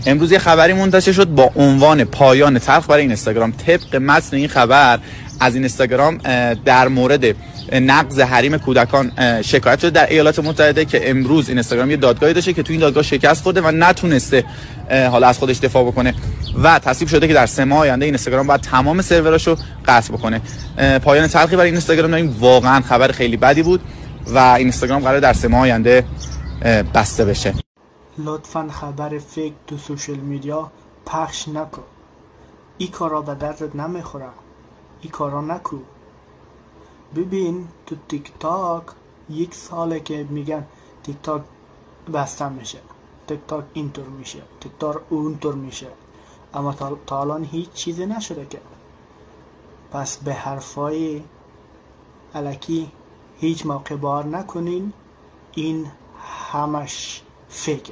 امروز یه خبری منتشر شد با عنوان پایان تلخ برای اینستاگرام. طبق متن این خبر از اینستاگرام در مورد نقض حریم کودکان شکایت شده در ایالات متحده که امروز اینستاگرام یه دادگاهی داشته که تو این دادگاه شکست خورده و نتونسته حالا از خودش دفاع بکنه و تصویب شده که در 3 ماه آینده اینستاگرام باید تمام سروراشو قطع بکنه. پایان تلخی برای اینستاگرام داریم. واقعا خبر خیلی بدی بود و اینستاگرام قراره در 3 ماه آینده بسته بشه. لطفاً خبر فیک تو سوشال میدیا پخش نکن. این کارا به دردت نمیخوره. این کارا نکن. ببین تو تیک تاک 1 ساله که میگن تیک تاک بسته میشه، تیک تاک اینطور میشه، تیک تاک اونطور میشه، اما تا الان هیچ چیزی نشده که. پس به حرفای الکی هیچ موقع باور نکنین. این همش فیک.